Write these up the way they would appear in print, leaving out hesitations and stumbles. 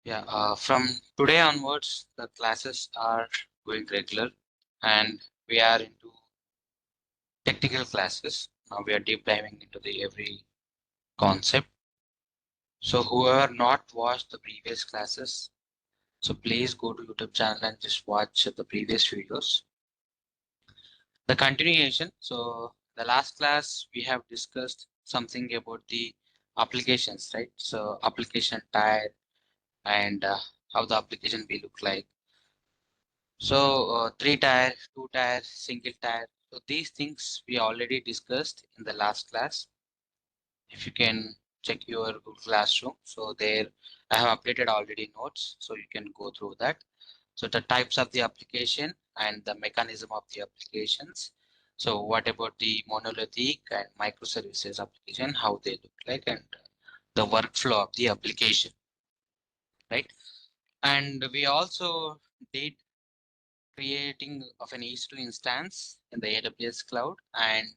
Yeah, from today onwards, the classes are going regular and we are into technical classes. Now we are deep diving into the every concept. So whoever not watched the previous classes, so please go to YouTube channel and just watch the previous videos. The continuation. So the last class we have discussed something about the applications, right? So application type and how the application will look like. So three tier, two tier, single tier. So these things we already discussed in the last class. If you can check your Google Classroom, so there I have updated already notes, so you can go through that. So the types of the application and the mechanism of the applications. So what about the monolithic and microservices application, how they look like, and the workflow of the application, right? And we also did creating of an EC2 instance in the AWS cloud, and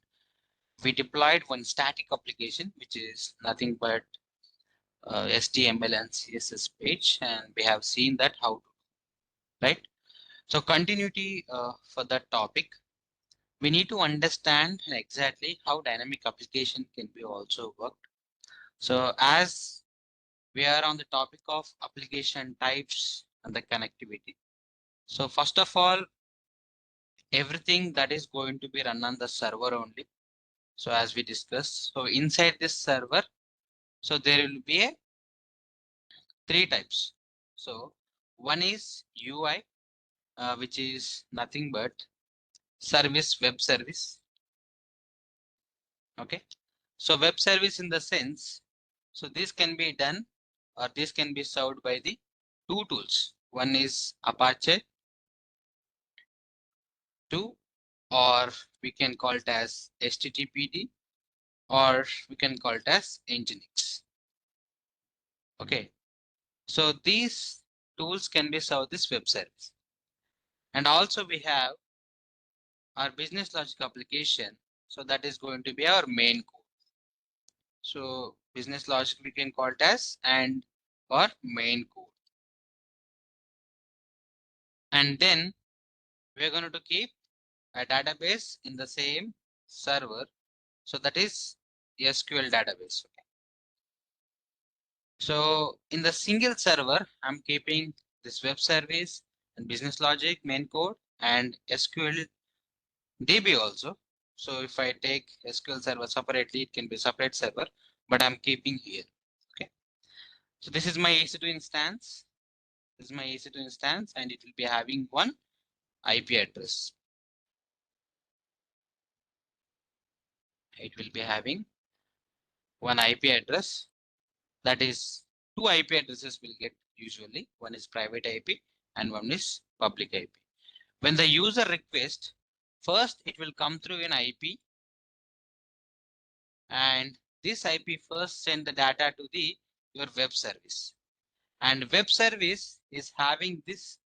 we deployed one static application, which is nothing but HTML and CSS page, and we have seen that how to, right? So continuity for that topic, we need to understand exactly how dynamic application can be also worked. So as we are on the topic of application types and the connectivity. So first of all, everything that is going to be run on the server only. So as we discussed, so inside this server, so there will be a three types. So one is UI, which is nothing but service, web service. Okay. So web service in the sense, so this can be done or this can be served by the two tools. One is Apache 2, or we can call it as HTTPD, or we can call it as Nginx. Okay. So these tools can be served this web service. And also we have our business logic application. So that is going to be our main code. So business logic we can call it as and or main code. And then we're going to keep a database in the same server. So that is SQL database. Okay. So in the single server, I'm keeping this web service and business logic main code and SQL DB also. So if I take SQL server separately, it can be separate server, but I'm keeping here. Okay. So this is my EC2 instance. This is my EC2 instance, and it will be having one IP address. It will be having one IP address. That is, two IP addresses will get usually. One is private IP and one is public IP. When the user requests, first it will come through an IP, and this IP first send the data to the your web service. And web service is having this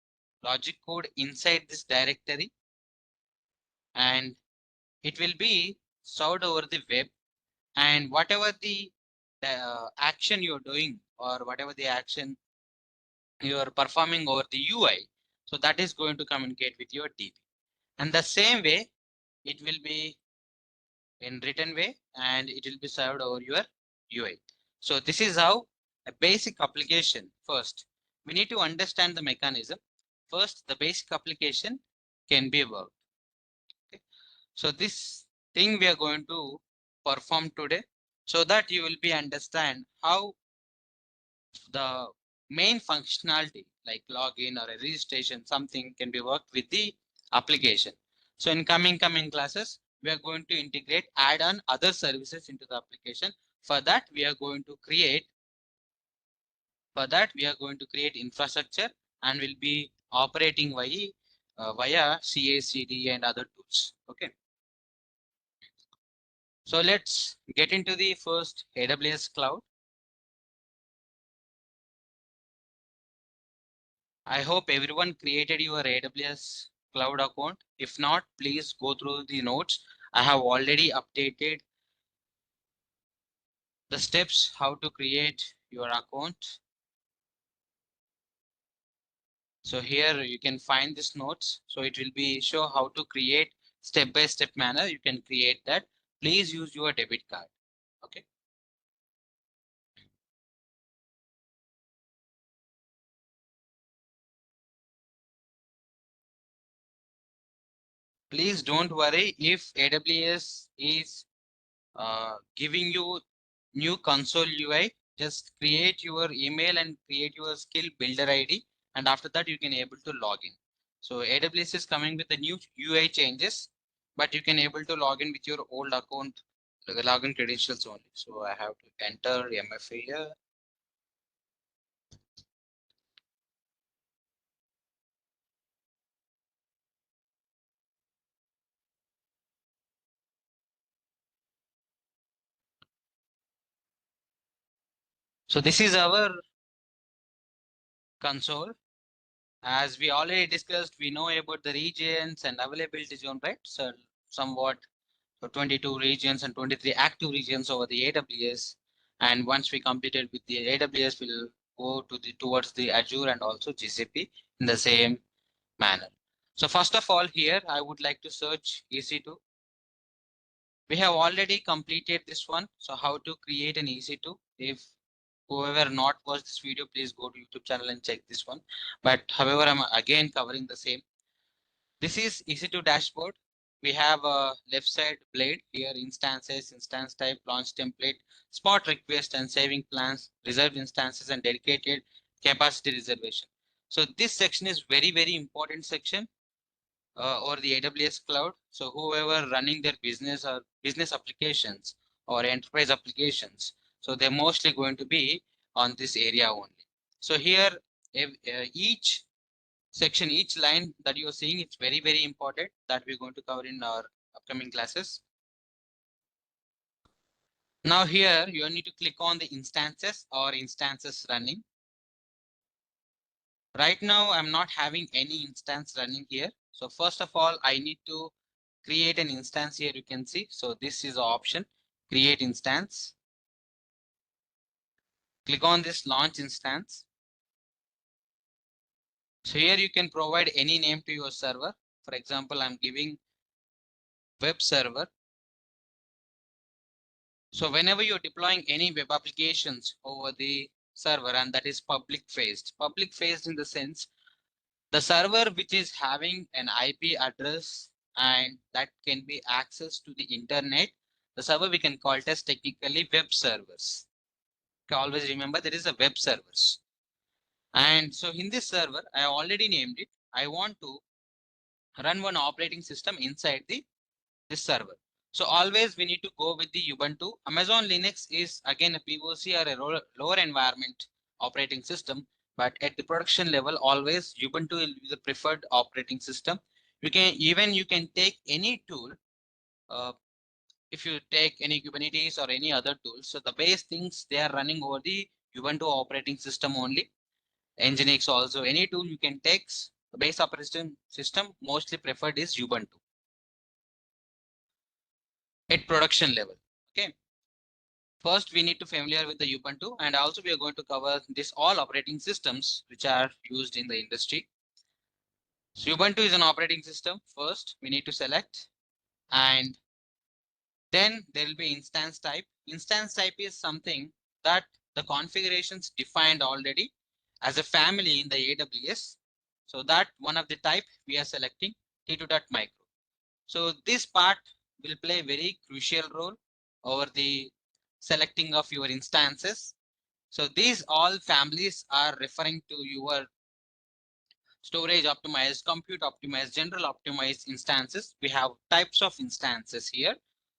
logic code inside this directory, and it will be served over the web, and whatever the action you're doing or whatever the action you're performing over the UI, so that is going to communicate with your DB. And the same way, it will be in written way and it will be served over your UI. So this is how a basic application. First, we need to understand the mechanism. First, the basic application can be worked. Okay. So this thing we are going to perform today, so that you will be understand how the main functionality like login or a registration, something can be worked with the application. So in coming classes, we are going to integrate, add on other services into the application. For that, we are going to create infrastructure and will be operating via CI/CD and other tools. Okay. So let's get into the first AWS cloud. I hope everyone created your AWS cloud account. If not, please go through the notes. I have already updated the steps how to create your account. So here you can find these notes. So it will be show how to create step-by-step manner. You can create that. Please use your debit card. Okay. Please don't worry if AWS is giving you new console UI. Just create your email and create your skill builder ID, and after that you can able to log in. So AWS is coming with the new UI changes, but you can able to log in with your old account, the login credentials only. So I have to enter MFA here. So this is our console. As we already discussed, we know about the regions and availability zone, right? So somewhat, so 22 regions and 23 active regions over the AWS. And once we completed with the AWS, we'll go to the towards the Azure and also GCP in the same manner. So first of all, here I would like to search EC2. We have already completed this one. So how to create an EC2? If whoever not watched this video, please go to YouTube channel and check this one. But however, I'm again covering the same. This is EC2 dashboard. We have a left side blade here, instances, instance type, launch template, spot request and saving plans, reserved instances and dedicated capacity reservation. So this section is very, very important section over the AWS cloud. So whoever running their business or business applications or enterprise applications, so they're mostly going to be on this area only. So here, each section, each line that you are seeing, it's very, very important that we're going to cover in our upcoming classes. Now here, you need to click on the instances or instances running. Right now, I'm not having any instance running here. So first of all, I need to create an instance here. You can see. So this is the option, create instance. Click on this launch instance. So here you can provide any name to your server. For example, I'm giving web server. So whenever you're deploying any web applications over the server, and that is public faced in the sense, the server which is having an IP address and that can be accessed to the internet, the server we can call it as technically web servers. Okay, always remember there is a web servers. And so in this server, I already named it. I want to run one operating system inside this server. So always we need to go with the Ubuntu. Amazon Linux is again a POC or a lower environment operating system, but at the production level, always Ubuntu will be the preferred operating system. You can take any tool. Uh, if you take any Kubernetes or any other tools, so the base things they are running over the Ubuntu operating system only. Nginx also, any tool you can take, the base operating system mostly preferred is Ubuntu at production level. Okay. First, we need to familiar with the Ubuntu, and also we are going to cover this all operating systems which are used in the industry. So Ubuntu is an operating system. First, we need to select, and then there will be instance type. Instance type is something that the configurations defined already as a family in the AWS. So that one of the type we are selecting T2.micro. So this part will play very crucial role over the selecting of your instances. So these all families are referring to your storage optimized, compute optimized, general optimized instances. We have types of instances here.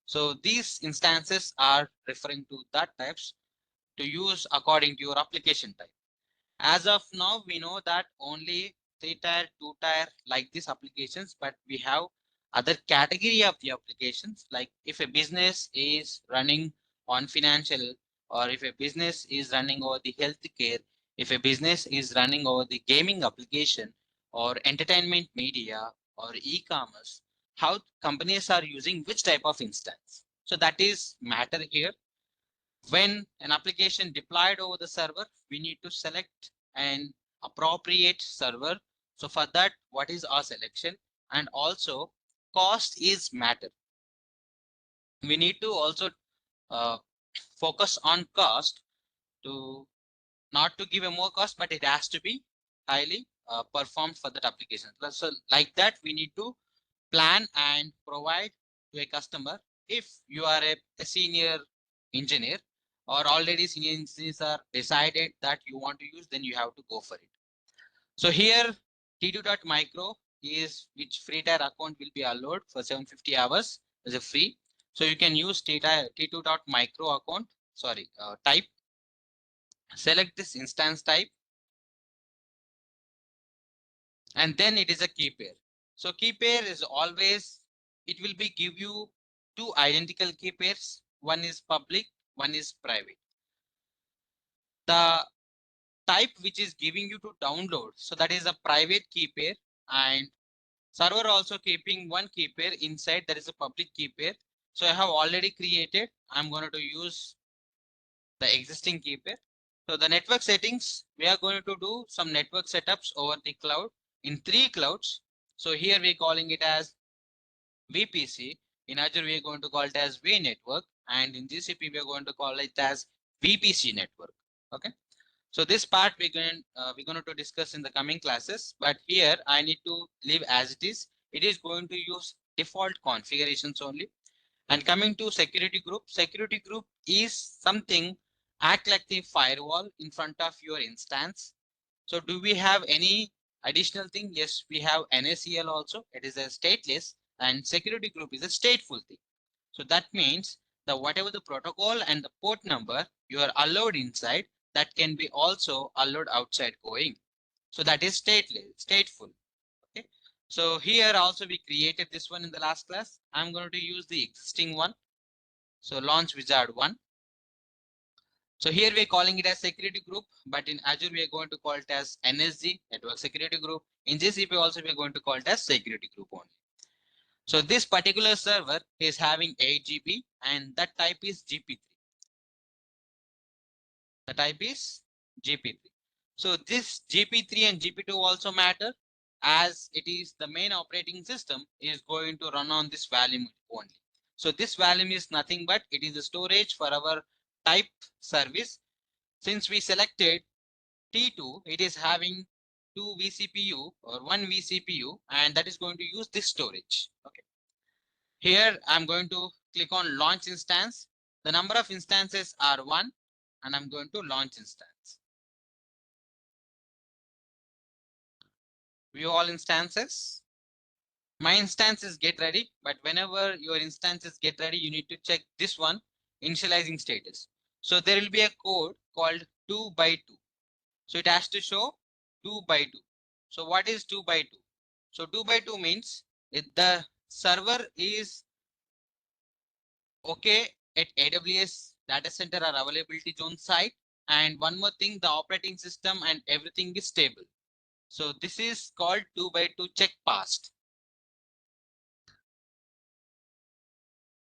So these instances are referring to that types to use according to your application type. As of now, we know that only 3-tier, 2-tier like these applications, but we have other category of the applications. Like if a business is running on financial, or if a business is running over the healthcare, if a business is running over the gaming application or entertainment media or e-commerce, how companies are using which type of instance. So that is matter here. When an application deployed over the server, we need to select an appropriate server So for that, what is our selection? And also cost is matter. We need to also uh, focus on cost to not to give a more cost, but it has to be highly performed for that application. So like that, we need to plan and provide to a customer. If you are a senior engineer or already senior engineers are decided that you want to use, then you have to go for it. So here T2.micro is which free tier account will be allowed for 750 hours as a free. So you can use T2.micro account, sorry, type, select this instance type, and then it is a key pair. So key pair is always, it will be give you two identical key pairs. One is public, one is private. The type which is giving you to download, so that is a private key pair, and server also keeping one key pair inside, that is a public key pair. So I have already created, I'm going to use the existing key pair. So the network settings, we are going to do some network setups over the cloud in 3 clouds. So here we're calling it as VPC. In Azure, we are going to call it as V network, and in GCP, we are going to call it as VPC network. Okay. So this part we're going to discuss in the coming classes, but here I need to leave as it is. It is going to use default configurations only. And coming to security group is something act like the firewall in front of your instance. So do we have any additional thing? Yes, we have NACL also. It is a stateless, and security group is a stateful thing. So that means that whatever the protocol and the port number you are allowed inside, that can be also allowed outside going. So that is stateless, stateful. Okay. So here also we created this one in the last class. I'm going to use the existing one. So launch wizard 1. So here we're calling it as security group, but in Azure we are going to call it as NSG, network security group. In GCP also we are going to call it as security group only. So this particular server is having 8 GB and that type is GP3. The type is GP3. So this GP3 and GP2 also matter, as it is the main operating system is going to run on this volume only. So this volume is nothing but it is a storage for our type service. Since we selected T2, it is having 2 vCPU or 1 vCPU, and that is going to use this storage. Okay. Here I'm going to click on launch instance. The number of instances are 1, and I'm going to launch instance. View all instances. My instances get ready, but whenever your instances get ready, you need to check this one, initializing status. So there will be a code called 2 by 2. So it has to show 2 by 2. So what is 2 by 2? So 2 by 2 means if the server is okay at AWS data center or availability zone site, and one more thing, the operating system and everything is stable. So this is called 2 by 2 check passed.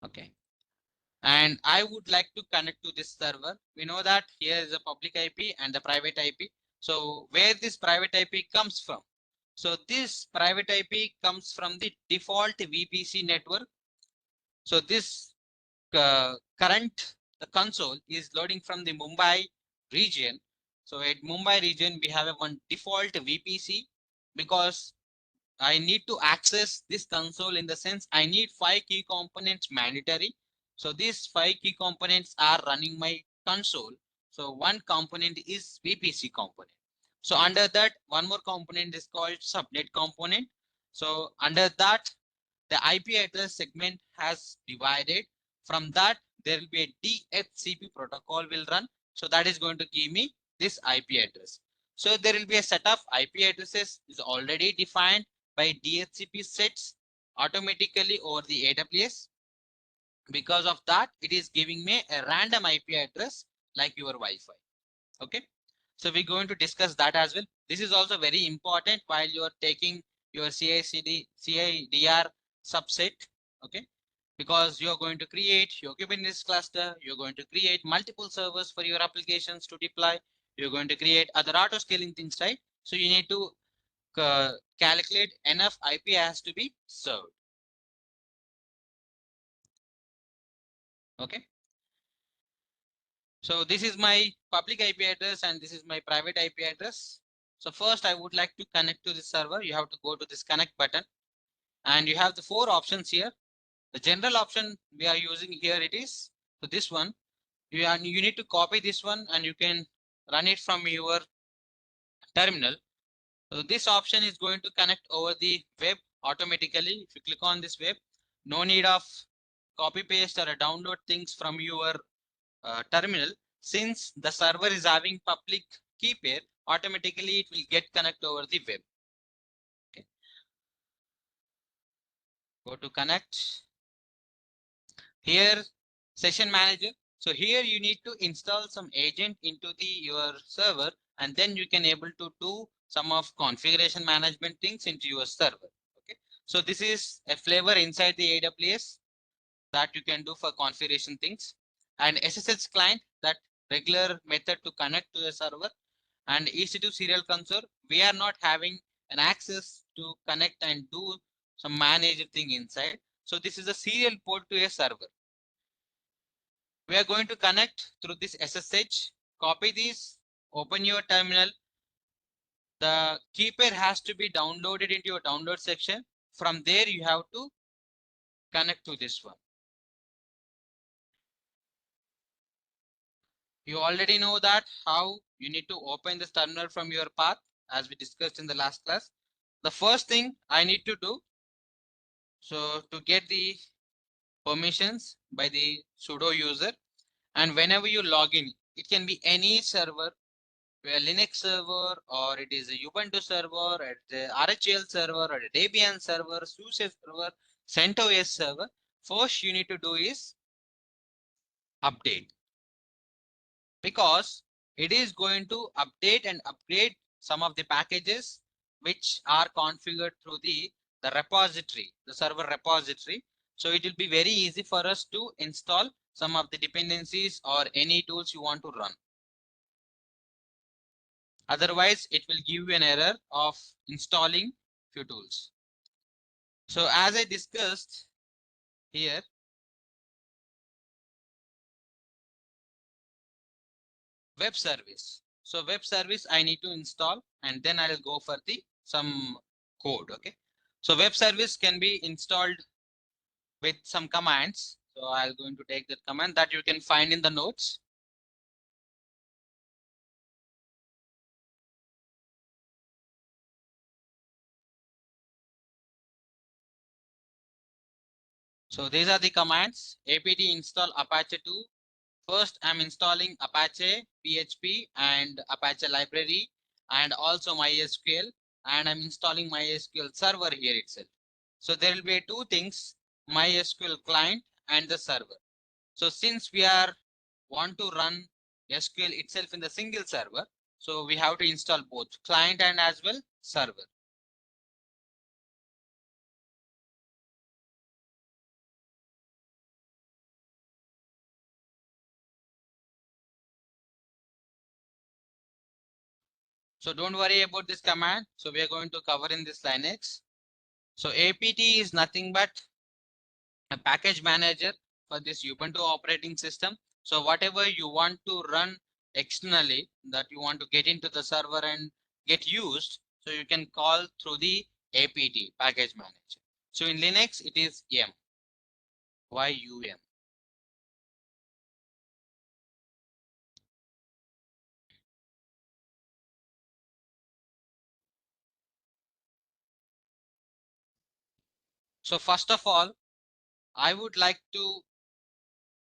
Okay. And I would like to connect to this server. We know that here is a public IP and the private IP. So where this private IP comes from? So this private IP comes from the default VPC network. So this current the console is loading from the Mumbai region. So at Mumbai region, we have a one default VPC because I need to access this console in the sense I need 5 key components mandatory. So these 5 key components are running my console. So one component is VPC component. So under that, one more component is called subnet component. So under that, the IP address segment has divided. From that, there will be a DHCP protocol will run. So that is going to give me this IP address. So there will be a set of IP addresses is already defined by DHCP sets automatically over the AWS. Because of that, it is giving me a random IP address like your Wi-Fi. Okay. So we're going to discuss that as well. This is also very important while you are taking your CIDR subset. Okay. Because you're going to create your Kubernetes cluster, you're going to create multiple servers for your applications to deploy, you're going to create other auto scaling things, right? So you need to calculate enough IP has to be served. Okay. So this is my public IP address and this is my private IP address. So first I would like to connect to this server. You have to go to this connect button and you have the 4 options here. The general option we are using here it is. So this one, you need to copy this one and you can run it from your terminal. So this option is going to connect over the web automatically. If you click on this web, no need of copy paste or download things from your terminal. Since the server is having public key pair, automatically it will get connect over the web. Okay. Go to connect. Here session manager. So here you need to install some agent into your server and then you can able to do some of configuration management things into your server. Okay. So this is a flavor inside the AWS that you can do for configuration things, and SSH client, that regular method to connect to the server, and EC2 serial console. We are not having an access to connect and do some manage thing inside. So this is a serial port to a server. We are going to connect through this SSH. Copy this, open your terminal. The key pair has to be downloaded into your download section. From there you have to connect to this one. You already know that how you need to open this terminal from your path as we discussed in the last class. The first thing I need to do, so to get the permissions by the sudo user, and whenever you log in, it can be any server, a Linux server, or it is a Ubuntu server, or the RHEL server, or a Debian server, SUSE server, CentOS server. First you need to do is update, because it is going to update and upgrade some of the packages which are configured through the repository, the server repository. So it will be very easy for us to install some of the dependencies or any tools you want to run. Otherwise, it will give you an error of installing few tools. So as I discussed here, web service. So web service I need to install and then I'll go for the some code. Okay. So web service can be installed with some commands. So I'll going to take that command that you can find in the notes. So these are the commands. apt install Apache 2. First, I'm installing Apache, PHP, and Apache library, and also MySQL, and I'm installing MySQL server here itself. So there will be 2 things, MySQL client and the server. So since we are want to run SQL itself in the single server, so we have to install both client and as well server. So don't worry about this command. So we are going to cover in this Linux. So apt is nothing but a package manager for this Ubuntu operating system. So whatever you want to run externally that you want to get into the server and get used, so you can call through the apt package manager. So in Linux it is yum. So first of all, I would like to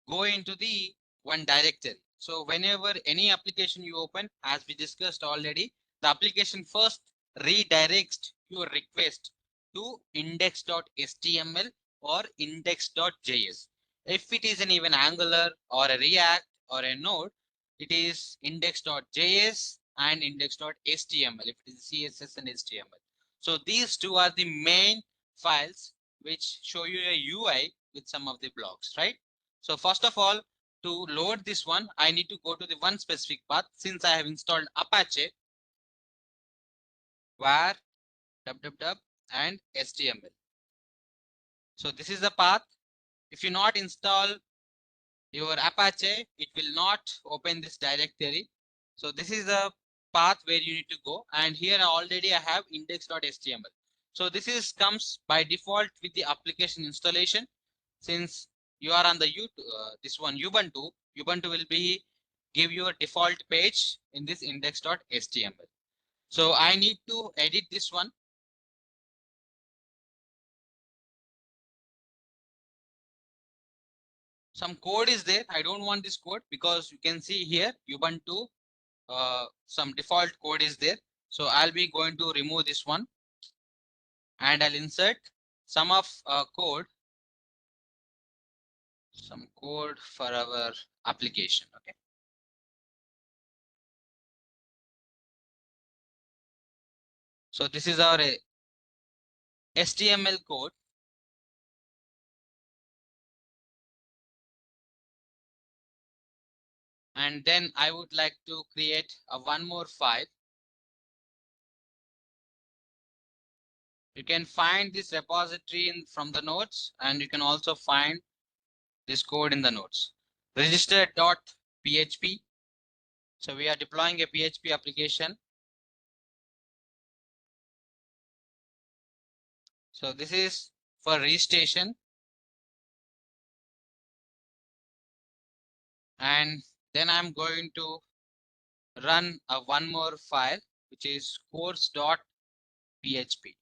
go into the one directory. So whenever any application you open, as we discussed already, the application first redirects your request to index.html or index.js. If it is an even Angular or a React or a Node, it is index.js and index.html if it is CSS and HTML. So these two are the main files which show you a UI with some of the blocks, right? So first of all, to load this one, I need to go to the one specific path. Since I have installed Apache, var www and HTML. So this is the path. If you not install your Apache, it will not open this directory. So this is the path where you need to go. And here already I have index.html. So this is comes by default with the application installation. Since you are on the this one Ubuntu will be give you a default page in this index.html. So I need to edit this one. Some code is there. I don't want this code because you can see here Ubuntu some default code is there. So I'll be going to remove this one and I'll insert some of some code for our application. Okay. So this is our HTML code. And then I would like to create a one more file. You can find this repository from the notes, and you can also find this code in the notes. Register.php. So we are deploying a PHP application. So this is for registration. And then I'm going to run a one more file, which is course.php.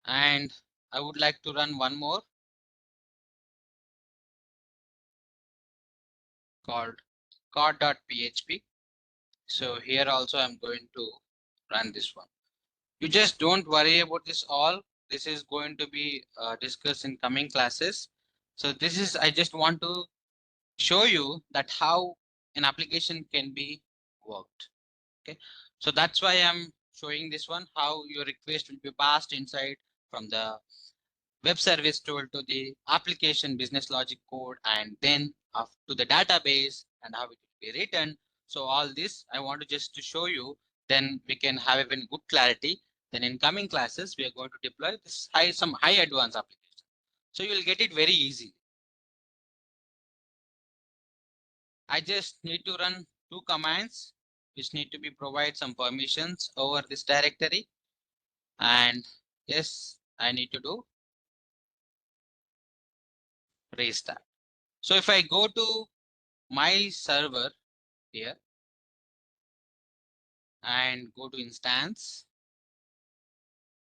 And I would like to run one more called code.php. So here also I'm going to run this one. You just don't worry about this all. This is going to be discussed in coming classes. So this is, I just want to show you that how an application can be worked. Okay. So that's why I'm showing this one, how your request will be passed inside from the web service tool to the application business logic code and then up to the database and how it will be written. So all this I want to just to show you, then we can have even good clarity. Then in coming classes, we are going to deploy this some high advanced application. So you will get it very easy. I just need to run two commands which need to be provide some permissions over this directory. And yes, I need to do restart. So if I go to my server here and go to instance,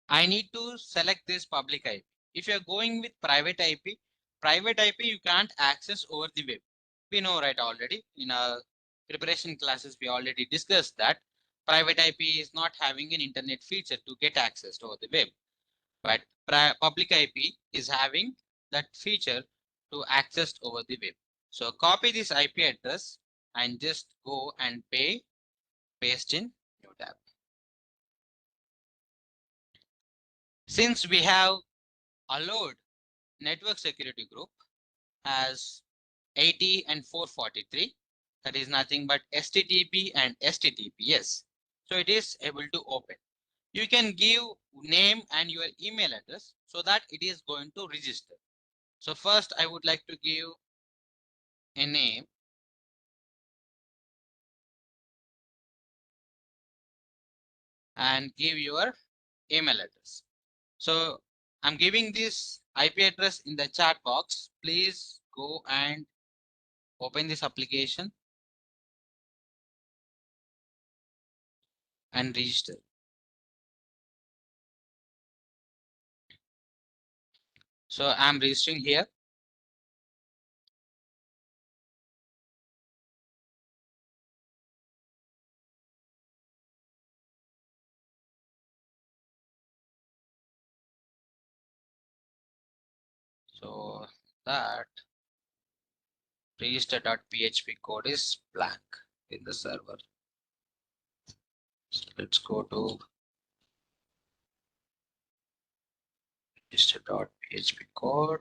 I need to select this public IP. If you're going with private IP you can't access over the web. We know right already in our preparation classes, we already discussed that private IP is not having an internet feature to get access over the web. But public IP is having that feature to access over the web. So copy this IP address and just go and paste in new tab. Since we have allowed network security group as 80 and 443, that is nothing but HTTP and HTTPS. So it is able to open. You can give name and your email address so that it is going to register. So first I would like to give a name and give your email address. So I'm giving this IP address in the chat box. Please go and open this application and register. So I'm registering here. So that register.php code is blank in the server. So let's go to register.php code.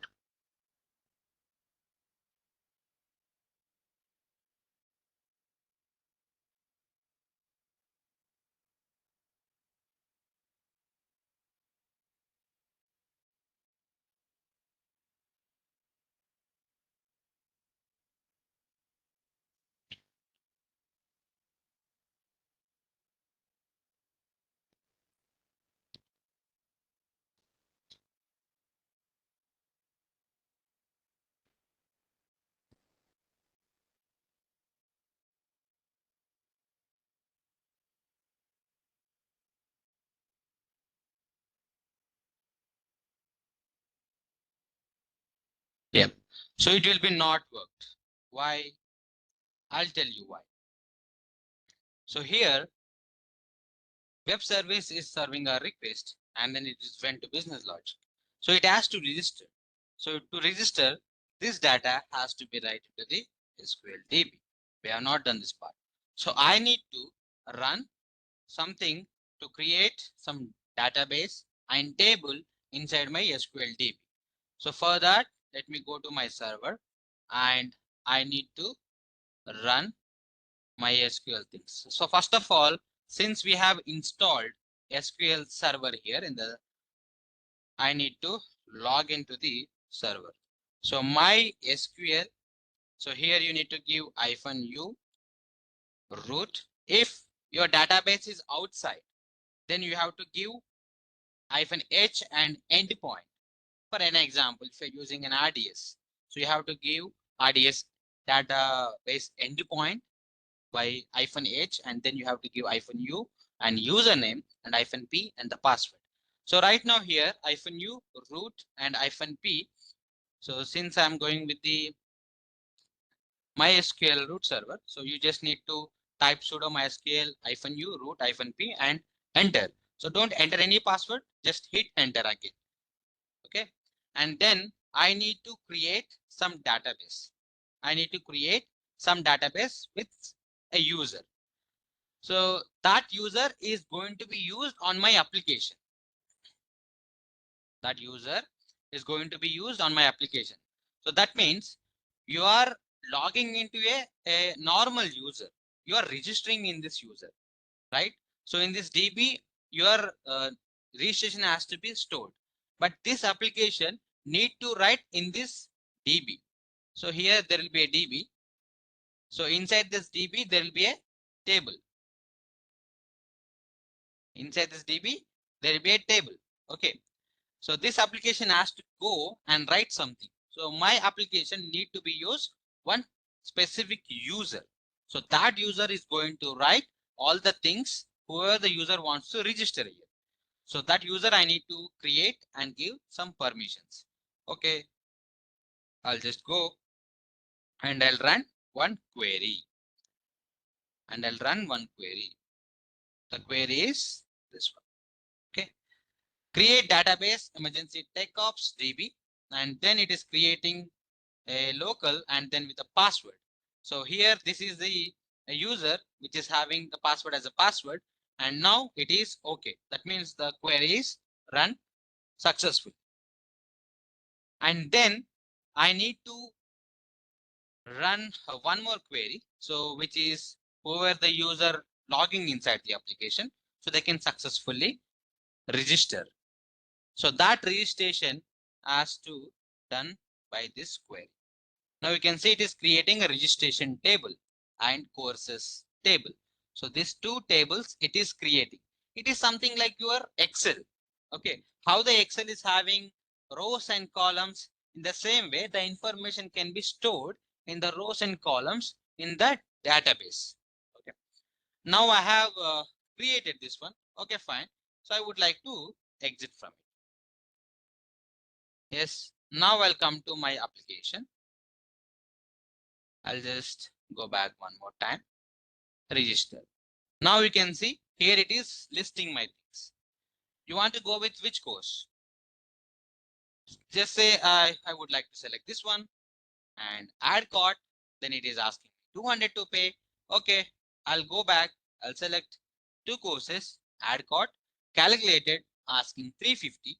Yep. So it will be not worked. Why? I'll tell you why. So here, web service is serving a request and then it is went to business logic. So it has to register. So to register, this data has to be written to the SQL DB. We have not done this part. So I need to run something to create some database and table inside my SQL DB. So for that, let me go to my server and I need to run my SQL things. So first of all, since we have installed SQL server here in the, I need to log into the server. So my SQL, so here you need to give -u root. If your database is outside, then you have to give -h and endpoint. For an example, if you're using an RDS, so you have to give RDS database endpoint by -h, and then you have to give -u and username and -p and the password. So right now here -u root and -p. So since I'm going with the MySQL root server, so you just need to type sudo mysql -u root -p and enter. So don't enter any password, just hit enter again. Okay, and then I need to create some database. I need to create some database with a user. So that user is going to be used on my application. That user is going to be used on my application. So that means you are logging into a normal user. You are registering in this user, right? So in this DB, your registration has to be stored. But this application need to write in this DB. So here there will be a DB. So inside this DB, there will be a table. Inside this DB, there will be a table. Okay. So this application has to go and write something. So my application need to be used one specific user. So that user is going to write all the things whoever the user wants to register here. So that user I need to create and give some permissions. Okay, I'll just go and I'll run one query. And I'll run one query. The query is this one. Okay. Create database emergency tech ops DB. And then it is creating a local and then with a password. So here this is the user which is having the password as a password, and now it is okay. That means the query is run successfully. And then I need to run one more query, so which is whoever the user logging inside the application, so they can successfully register. So that registration has to done by this query. Now you can see it is creating a registration table and courses table. So these two tables it is creating. It is something like your Excel. Okay, how the Excel is having rows and columns, in the same way the information can be stored in the rows and columns in the database. Okay, now I have created this one. Okay, fine. So I would like to exit from it. Yes, now I'll come to my application. I'll just go back one more time, register. Now you can see here it is listing my things. You want to go with which course? Just say I would like to select this one and add cart. Then it is asking 200 to pay. Okay, I'll go back. I'll select two courses, add cart, calculated, asking 350.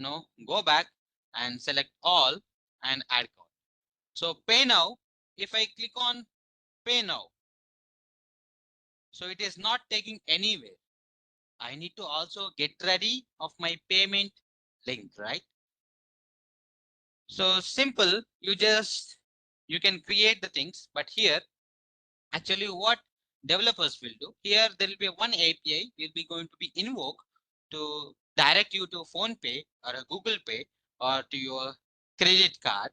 No, go back and select all and add card. So pay now, if I click on pay now, so it is not taking anywhere. I need to also get ready of my payment link, right? So simple, you can create the things, but here actually what developers will do, here there will be one API will be going to be invoked to direct you to phone pay or a Google Pay or to your credit card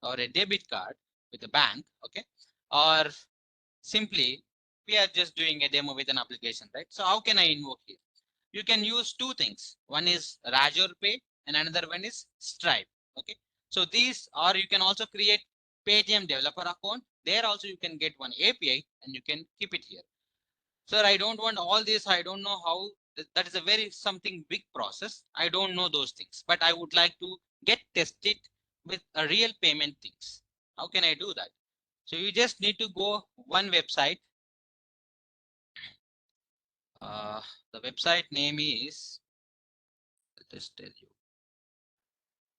or a debit card with a bank, okay? Or simply we are just doing a demo with an application, right? So how can I invoke here? You can use two things. One is Razor Pay and another one is Stripe. Okay. So these, or you can also create Paytm developer account. There also you can get one API and you can keep it here. Sir, I don't want all this. I don't know how. That is a very something big process. I don't know those things, but I would like to get tested with a real payment things. How can I do that? So you just need to go one website. Uh, the website name is, I'll just tell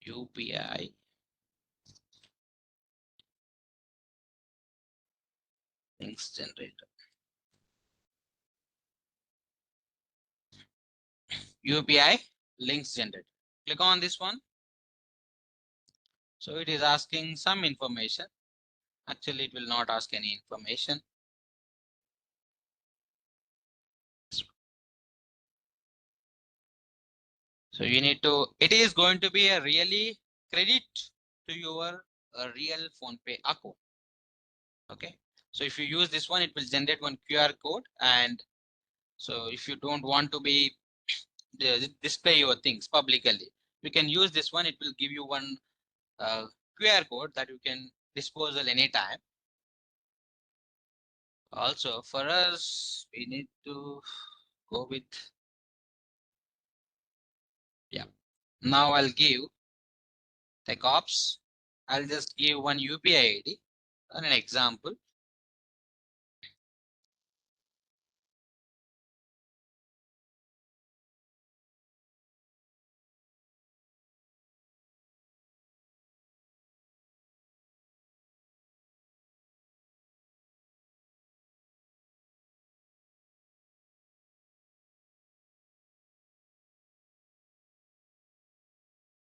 you, UPI links generator. UPI links generator. Click on this one. So it is asking some information. Actually, it will not ask any information. So you need to, it is going to be a really credit to your real PhonePe account. Okay. So if you use this one, it will generate one QR code. And so if you don't want to be display your things publicly, you can use this one. It will give you one QR code that you can disposal anytime. Also for us, we need to go with, yeah. Now I'll give tech ops. I'll just give one UPI ID and an example.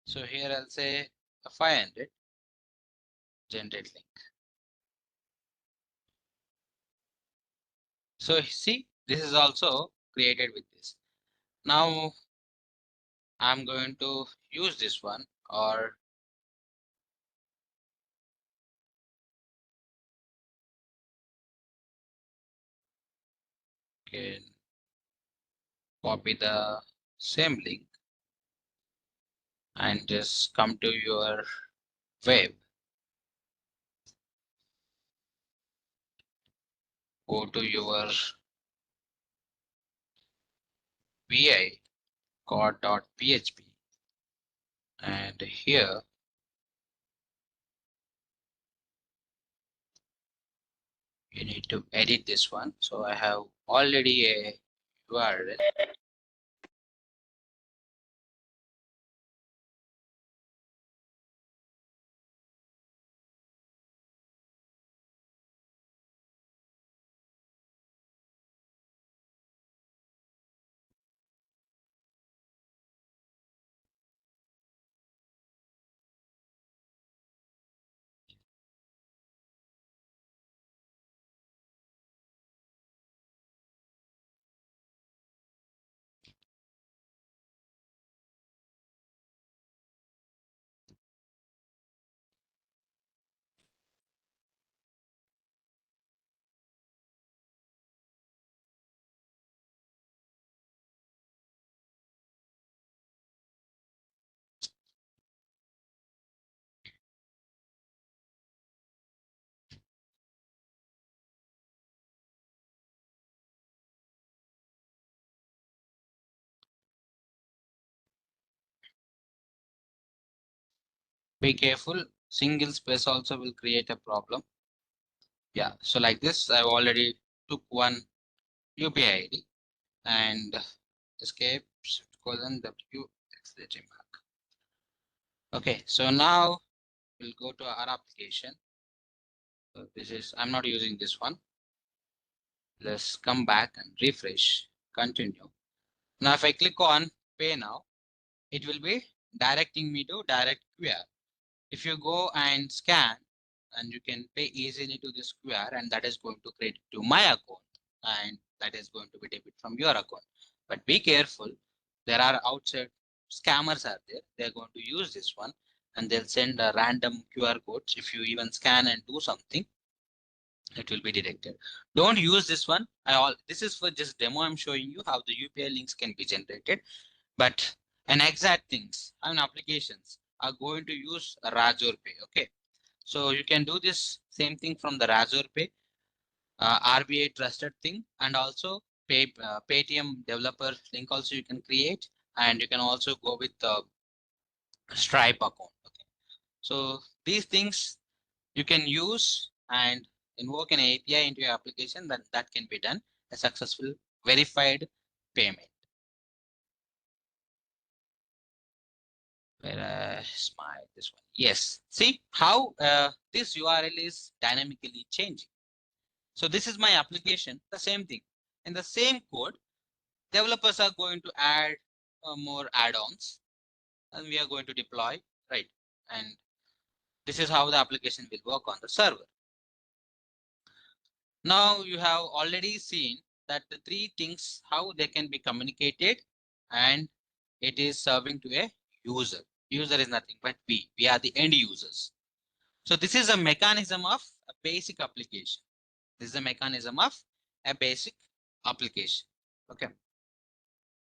So here I'll say a 500 generate link. So see, this is also created with this. Now I'm going to use this one, or can copy the same link and just come to your web. Go to your vi code.php, and here you need to edit this one. So I have already a URL. Be careful, single space also will create a problem. Yeah, so like this, I've already took one UPI ID and escape shift colon W exclamation mark. Okay, so now we'll go to our application. So this is, I'm not using this one. Let's come back and refresh, continue. Now, if I click on pay now, it will be directing me to direct QR. If you go and scan, and you can pay easily to this QR, and that is going to credit to my account, and that is going to be debit from your account. But be careful, there are outside scammers are there. They're going to use this one, and they'll send a random QR codes. If you even scan and do something, it will be detected. Don't use this one. This is for just demo. I'm showing you how the UPI links can be generated. But an exact things and applications are going to use Razor Pay. Okay, so you can do this same thing from the Razor Pay, RBI trusted thing, and also Paytm developer link also you can create, and you can also go with the Stripe account. Okay, so these things you can use and invoke an API into your application, that can be done a successful verified payment. Where is my this one? Yes. See how this URL is dynamically changing. So this is my application. The same thing. In the same code, developers are going to add more add-ons, and we are going to deploy, right? And this is how the application will work on the server. Now you have already seen that the three things, how they can be communicated, and it is serving to a user. User is nothing but we. We are the end users. So this is a mechanism of a basic application. This is a mechanism of a basic application. Okay.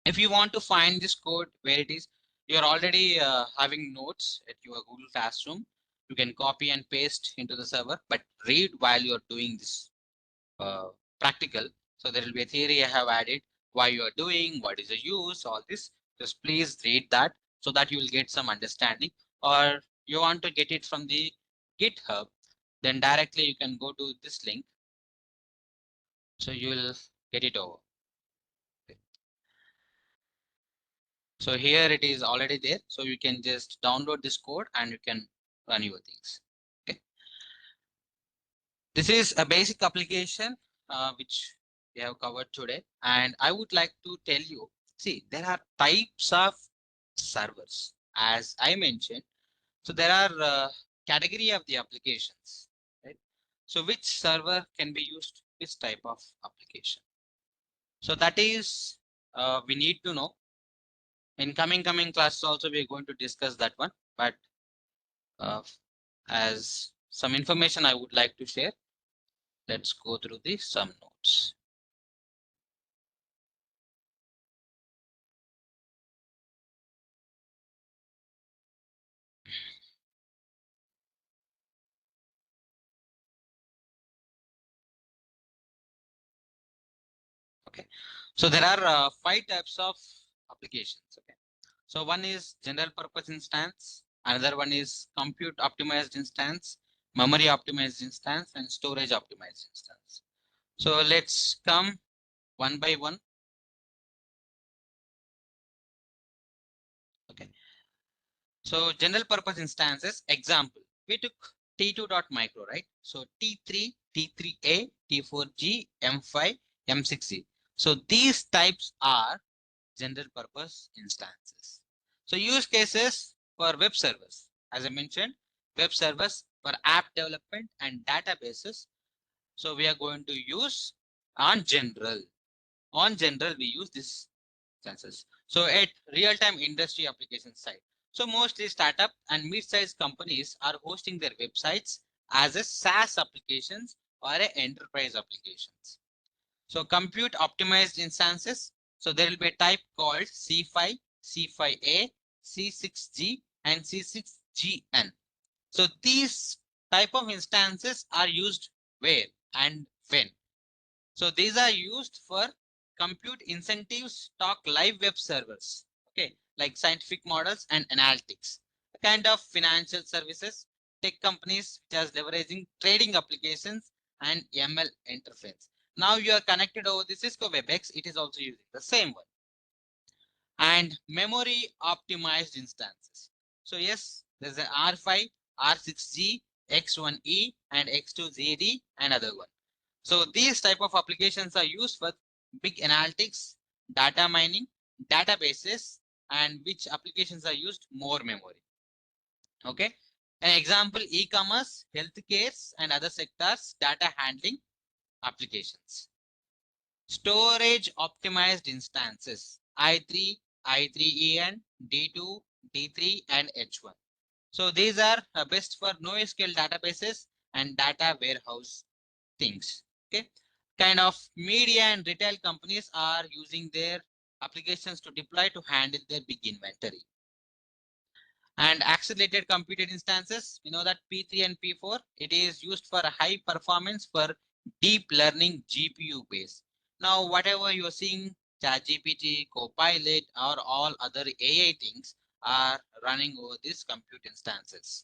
If you want to find this code where it is, you're already having notes at your Google Classroom. You can copy and paste into the server, but read while you're doing this practical. So there will be a theory I have added, why you are doing, what is the use, all this. Just please read that so that you will get some understanding. Or you want to get it from the GitHub, then directly you can go to this link. So you will get it over. So here it is already there. So you can just download this code and you can run your things. Okay. This is a basic application which we have covered today. And I would like to tell you, see, there are types of servers, as I mentioned. So there are category of the applications, right? So which server can be used, which type of application? So that is, we need to know. In coming classes also, we are going to discuss that one. But as some information I would like to share, let's go through the some notes. Okay, so there are 5 types of applications. Okay, so one is general purpose instance, another one is compute optimized instance, memory optimized instance, and storage optimized instance. So let's come one by one. Okay, so general purpose instances, example, we took T2.micro, right? So T3, T3A, T4G, M5, M6G. So these types are general purpose instances. So use cases for web servers. As I mentioned, web servers for app development and databases. So we are going to use on general. On general, we use this instances. So at real-time industry application side. So mostly startup and mid-sized companies are hosting their websites as a SaaS applications or a enterprise applications. So compute optimized instances. So there will be a type called C5, C5A, C6G, and C6GN. So these type of instances are used where and when. So these are used for compute incentives, talk live web servers, okay, like scientific models and analytics, a kind of financial services, tech companies which are leveraging trading applications and ML interface. Now you are connected over the Cisco WebEx, it is also using the same one. And memory optimized instances. So yes, There's an R5, R6G, X1E, and X2ZD, and other one. So these type of applications are used for big analytics, data mining, databases, and which applications are used more memory. Okay. An example, e-commerce, healthcare, and other sectors, data handling applications. Storage optimized instances, I3, I3EN, D2, D3, and H1. So these are best for NoSQL databases and data warehouse things. Okay. Kind of media and retail companies are using their applications to deploy to handle their big inventory. And accelerated computed instances, you know that P3 and P4, it is used for high performance for deep learning GPU base. Now, whatever you're seeing, ChatGPT, Copilot, or all other AI things are running over these compute instances.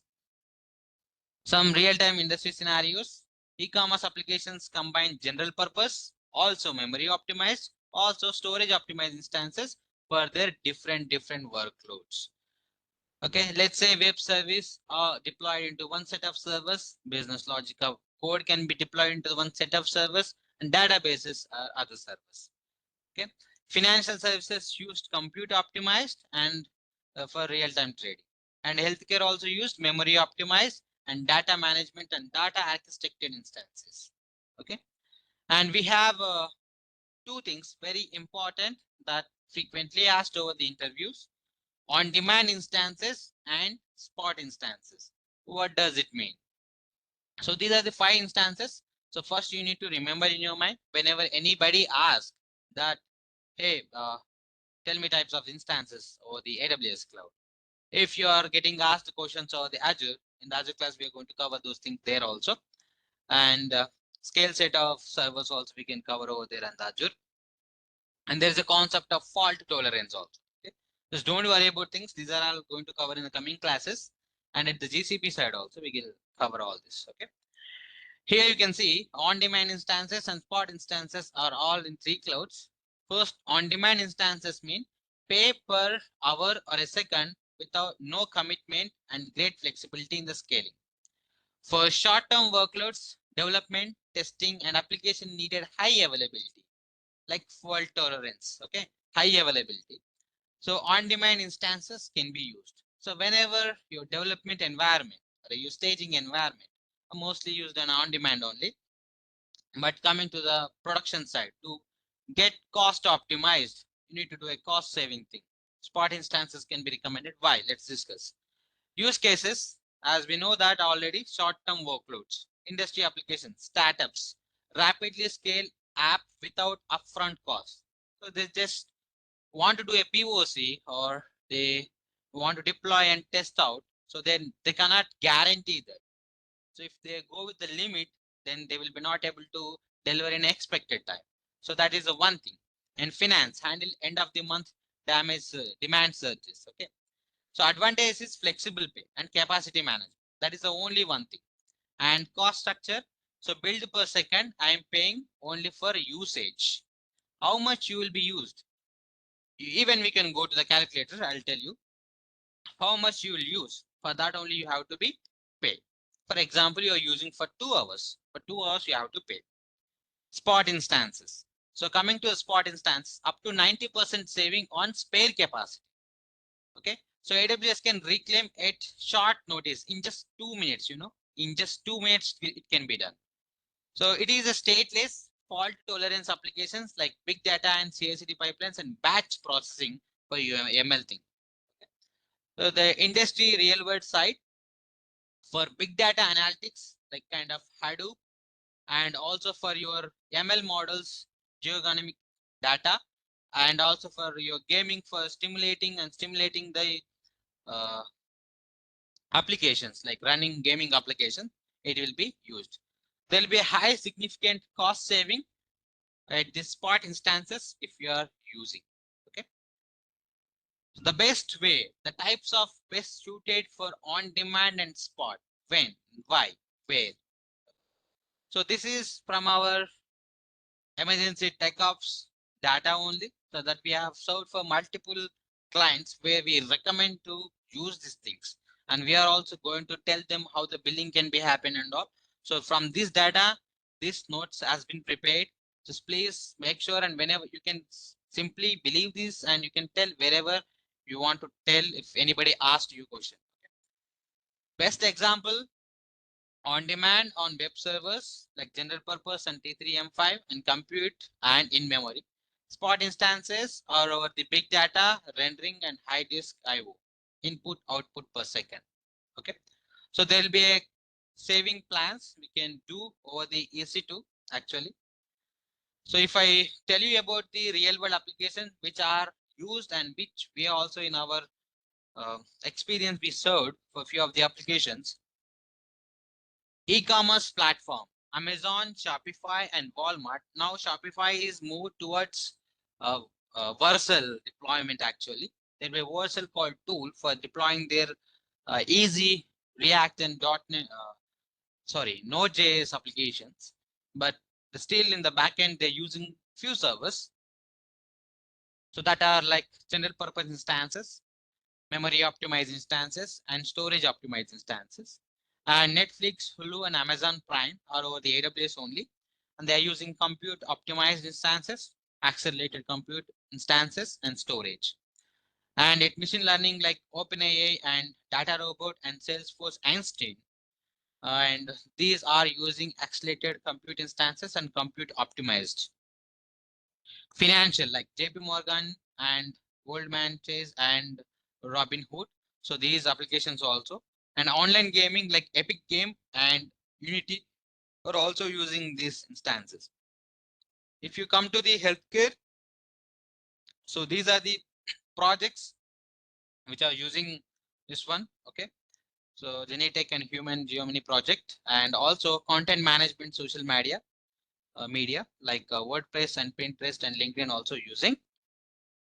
Some real-time industry scenarios, e-commerce applications combine general purpose, also memory optimized, also storage optimized instances for their different workloads. Okay, let's say web service are deployed into one set of servers, business logic of code can be deployed into one set of servers, and databases are other servers. Okay, financial services used compute optimized and for real-time trading, and healthcare also used memory optimized and data management and data architected instances. Okay, and we have two things very important that frequently asked over the interviews: on-demand instances and spot instances. What does it mean? So these are the 5 instances. So first you need to remember in your mind whenever anybody asks that, hey, tell me types of instances over the AWS cloud. If you are getting asked questions over the Azure, in the Azure class, we are going to cover those things there also. And scale set of servers also we can cover over there in the Azure. And there's a concept of fault tolerance also. Okay? Just don't worry about things. These are all going to cover in the coming classes. And at the GCP side also, we will cover all this. Okay. Here you can see on-demand instances and spot instances are all in 3 clouds. First, on-demand instances mean pay per hour or a second without no commitment and great flexibility in the scaling. For short-term workloads, development, testing, and application needed high availability, like fault tolerance. Okay, high availability. So on-demand instances can be used. So whenever your development environment or your staging environment are mostly used on-demand only, but coming to the production side, to get cost optimized, you need to do a cost saving thing. Spot instances can be recommended. Why? Let's discuss. Use cases, as we know that already, short-term workloads, industry applications, startups, rapidly scale app without upfront costs. So they just want to do a POC or they want to deploy and test out. So then they cannot guarantee that. So if they go with the limit, then they will be not able to deliver in expected time. So that is the one thing. And finance, handle end of the month damage demand surges. Okay. So advantage is flexible pay and capacity management. That is the only one thing. And cost structure. So build per second, I am paying only for usage. How much you will be used? Even we can go to the calculator. I'll tell you how much you will use. For that only you have to be paid. For example, you are using for 2 hours. For 2 hours you have to pay. Spot instances. So coming to a spot instance, up to 90% saving on spare capacity. Okay. So AWS can reclaim at short notice in just 2 minutes, in just 2 minutes, it can be done. So it is a stateless fault tolerance applications like big data and CI/CD pipelines and batch processing for your ML thing. So the industry real world side for big data analytics, like kind of Hadoop, and also for your ML models, geognomic data, and also for your gaming for stimulating the uh, applications like running gaming application, it will be used. There will be a high significant cost saving at this spot instances if you are using. Okay. So the best way, the types of best suited for on demand and spot, when, why, where. So this is from our emergency tech ops data only, so that we have served for multiple clients where we recommend to use these things. and we are also going to tell them how the billing can be happen and all. So from this data, this notes has been prepared. Just please make sure, and whenever you can simply believe this, and you can tell wherever you want to tell if anybody asked you question. Best example, on demand on web servers like general purpose and T3M5 and compute and in memory. Spot instances are over the big data, rendering and high disk IO, input output per second. Okay. So there will be a saving plans we can do over the EC2 actually. So if I tell you about the real world applications which are used and which we also in our experience we served for a few of the applications. E-commerce platform, Amazon, Shopify, and Walmart. Now Shopify is moved towards uh, Vercel deployment actually. There will be a Vercel called tool for deploying their easy React and .NET, Node.js applications. But still in the backend, they're using few servers. So that are like general purpose instances, memory optimized instances, and storage optimized instances. And Netflix, Hulu, and Amazon Prime are over the AWS only, and they are using compute optimized instances, accelerated compute instances, and storage. And it machine learning like OpenAI and Data Robot and Salesforce Einstein. And these are using accelerated compute instances and compute optimized. Financial like JP Morgan and Goldman Chase and Robinhood. So these applications also. And online gaming like Epic Game and Unity are also using these instances. If you come to the healthcare, so these are the projects which are using this one. Okay. So Genetech and Human Geomini project, and also content management, social media like WordPress and Pinterest and LinkedIn also using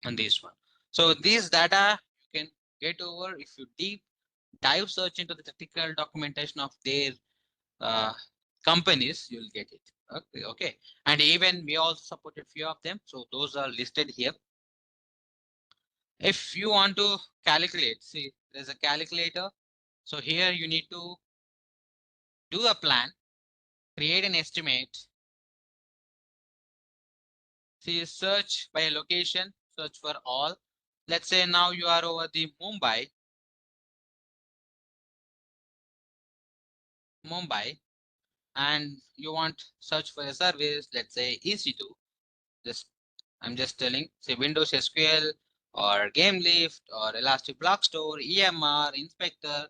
on this one. So these data you can get over if you deep dive search into the technical documentation of their uh, companies, you'll get it. Okay, okay. And even we also supported few of them. So those are listed here. If you want to calculate, see, there's a calculator. So here you need to do a plan, create an estimate. See, search by location, search for all. Let's say now you are over the Mumbai, and you want search for a service, let's say EC2. Just I'm just telling, say Windows SQL or Game Lift or Elastic Block Store, EMR, Inspector.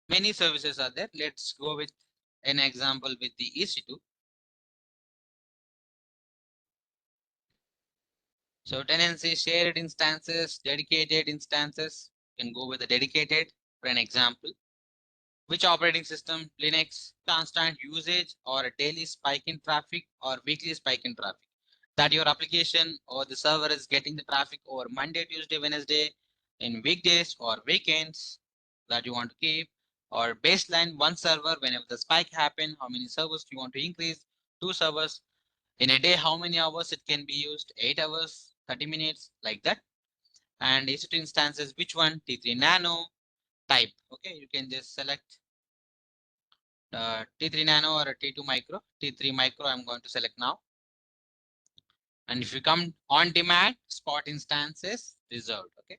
Many services are there. Let's go with an example with the EC2. So tenancy, shared instances, dedicated instances. You can go with the dedicated for an example. Which operating system? Linux, constant usage or a daily spike in traffic or weekly spike in traffic. That your application or the server is getting the traffic over Monday, Tuesday, Wednesday, in weekdays or weekends that you want to keep, or baseline one server whenever the spike happen, how many servers you want to increase, two servers in a day, how many hours it can be used, 8 hours, 30 minutes, like that. And EC2 instances, which one? T3 Nano type. Okay, you can just select T3 Nano or a T2 Micro. T3 Micro I'm going to select now. And if you come on demand, spot instances reserved. Okay,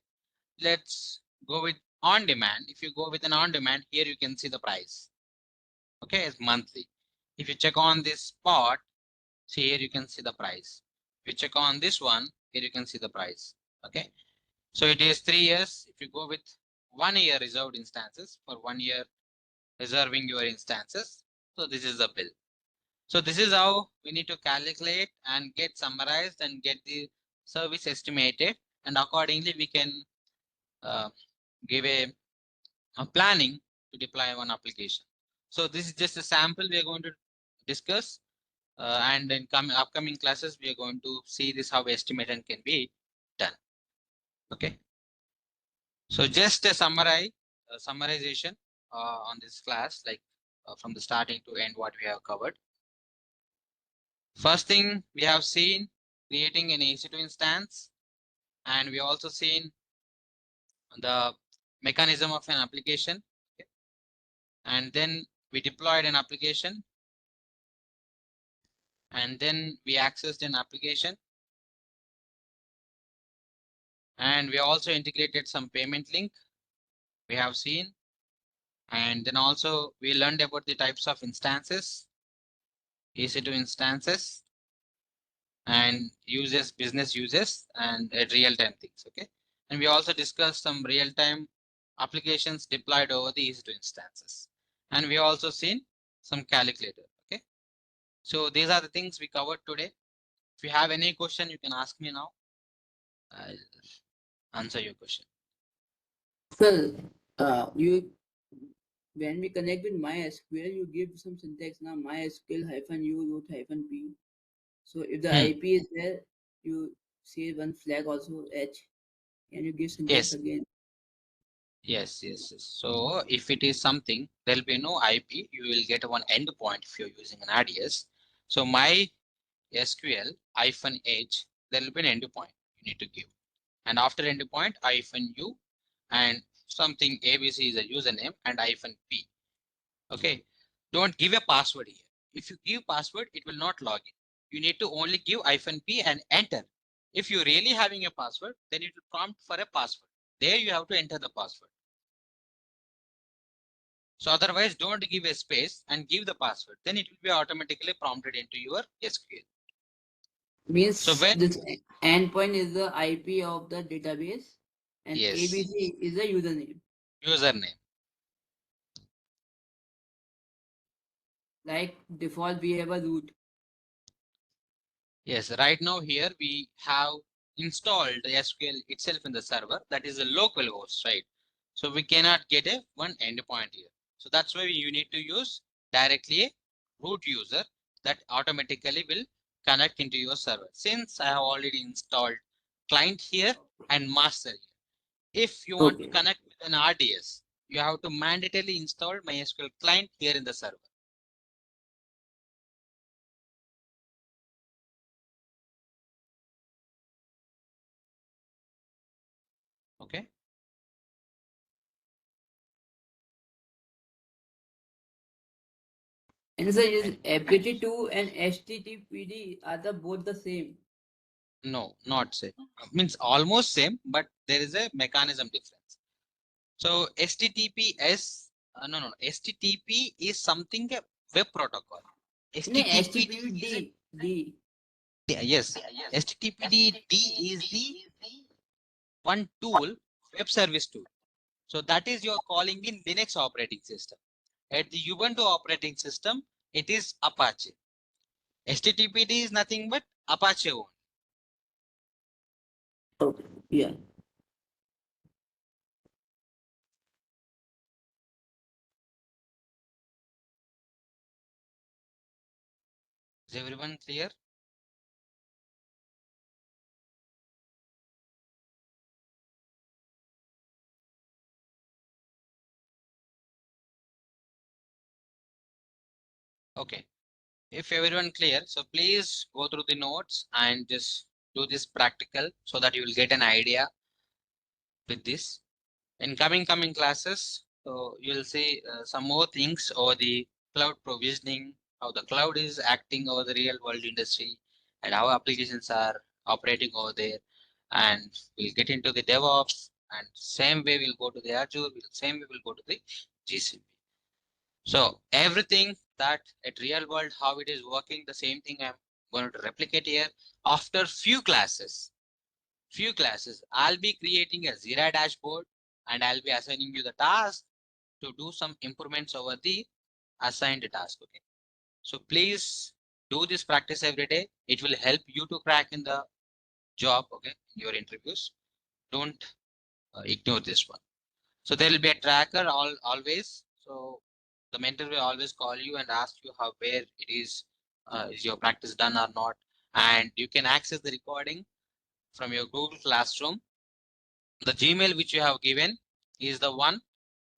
let's go with on demand. If you go with an on demand, here you can see the price. Okay, it's monthly. If you check on this spot, see here you can see the price. If you check on this one, here you can see the price. Okay, so it is 3 years. If you go with 1 year reserved instances, for 1 year reserving your instances, so this is the bill. So this is how we need to calculate and get summarized and get the service estimated, and accordingly we can give a planning to deploy one application. So this is just a sample we are going to discuss, and in upcoming classes we are going to see this how estimation can be done. Okay. So just a summarization on this class, like from the starting to end, what we have covered. First thing we have seen creating an EC2 instance, and we also seen the mechanism of an application. Okay. And then we deployed an application, and then we accessed an application, and we also integrated some payment link we have seen. And then also we learned about the types of instances, EC2 instances, and uses, business uses, and real-time things. Okay. And we also discussed some real-time applications deployed over the EC2 instances. And we also seen some calculator. Okay. So these are the things we covered today. If you have any question, you can ask me now. I'll answer your question. Well, you when we connect with MySQL, you give some syntax now MySQL hyphen u root hyphen p. So if the Hmm. IP is there, you say one flag also h, and you give syntax Yes. again. Yes, yes, yes. So if it is something, there'll be no IP. You will get one endpoint if you're using an RDS. So my SQL hyphen H, there will be an endpoint you need to give. And after endpoint, hyphen U, and something ABC is a username, and hyphen P. Okay. Don't give a password here. If you give password, it will not log in. You need to only give hyphen P and enter. If you're really having a password, then it will prompt for a password. There you have to enter the password. So otherwise, don't give a space and give the password. Then it will be automatically prompted into your SQL. So Means when, this endpoint is the IP of the database, and yes, ABC is the username. username. Like default, we have a root. Yes, right now here we have installed the SQL itself in the server. That is a local host, right? So we cannot get a one endpoint here. So that's why you need to use directly a root user that automatically will connect into your server. Since I have already installed client here and master here. If you want to Okay. connect with an RDS, you have to mandatorily install MySQL client here in the server. Okay. And so is And FTP2 and HTTPD are the both the same? no, not same. Means almost same, but there is a mechanism difference. So HTTPS, no, HTTP is something a web protocol. No, HTTPD is a, HTTPD D. yes, HTTPD is the one tool, web service tool. So that is you're calling in Linux operating system. At the Ubuntu operating system, it is Apache. HTTPD is nothing but Apache only. Okay. Yeah. Is everyone clear? Okay. If everyone clear, so please go through the notes and just do this practical so that you will get an idea with this. In coming classes, so you'll see some more things over the cloud provisioning, how the cloud is acting over the real world industry, and how applications are operating over there. And we'll get into the DevOps, and same way we'll go to the Azure, same way we'll go to the GCP. So everything that at real world, how it is working, the same thing I'm going to replicate here. After few classes, I'll be creating a Jira dashboard, and I'll be assigning you the task to do some improvements over the assigned task. Okay. So please do this practice every day. It will help you to crack in the job. Okay. In your interviews. Don't ignore this one. So there will be a tracker always. So the mentor will always call you and ask you how where it is your practice done or not. And you can access the recording from your Google Classroom. The Gmail which you have given is the one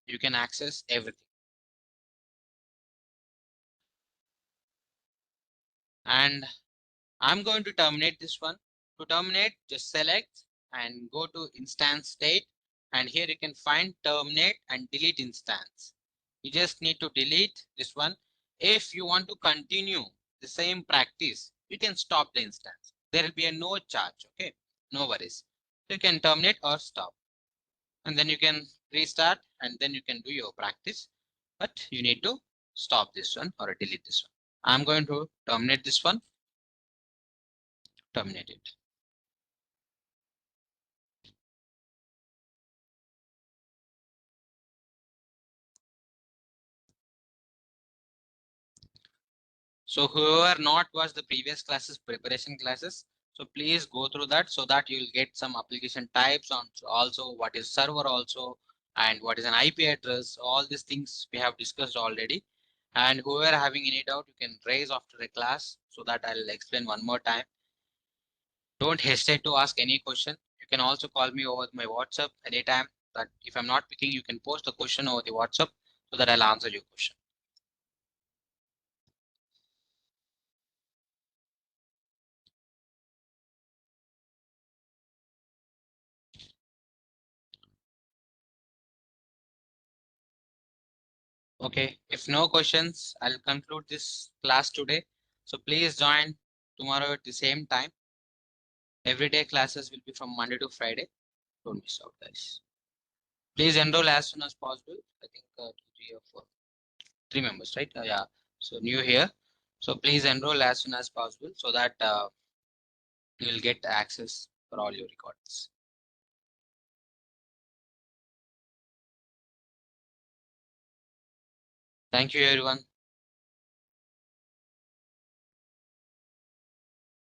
you can access everything. And I'm going to terminate this one. To terminate, just select and go to instance state and here you can find terminate and delete instance. You just need to delete this one. If you want to continue the same practice, you can stop the instance. There will be a no charge. Okay, no worries. You can terminate or stop, and then you can restart, and then you can do your practice. But you need to stop this one or delete this one. I'm going to terminate this one. Terminate it. So whoever not watched the previous classes, preparation classes, so please go through that so that you'll get some application types on also what is server also and what is an IP address. All these things we have discussed already. And whoever having any doubt, you can raise after the class so that I'll explain one more time. Don't hesitate to ask any question. You can also call me over my WhatsApp anytime. That if I'm not picking, you can post the question over the WhatsApp so that I'll answer your question. Okay, if no questions, I'll conclude this class today. So please join tomorrow at the same time. Everyday classes will be from Monday to Friday. Don't miss out, guys. Please enroll as soon as possible. I think 2, 3 or 4, 3 members, right? Yeah. So new here. So please enroll as soon as possible so that you will get access for all your recordings. Thank you, everyone.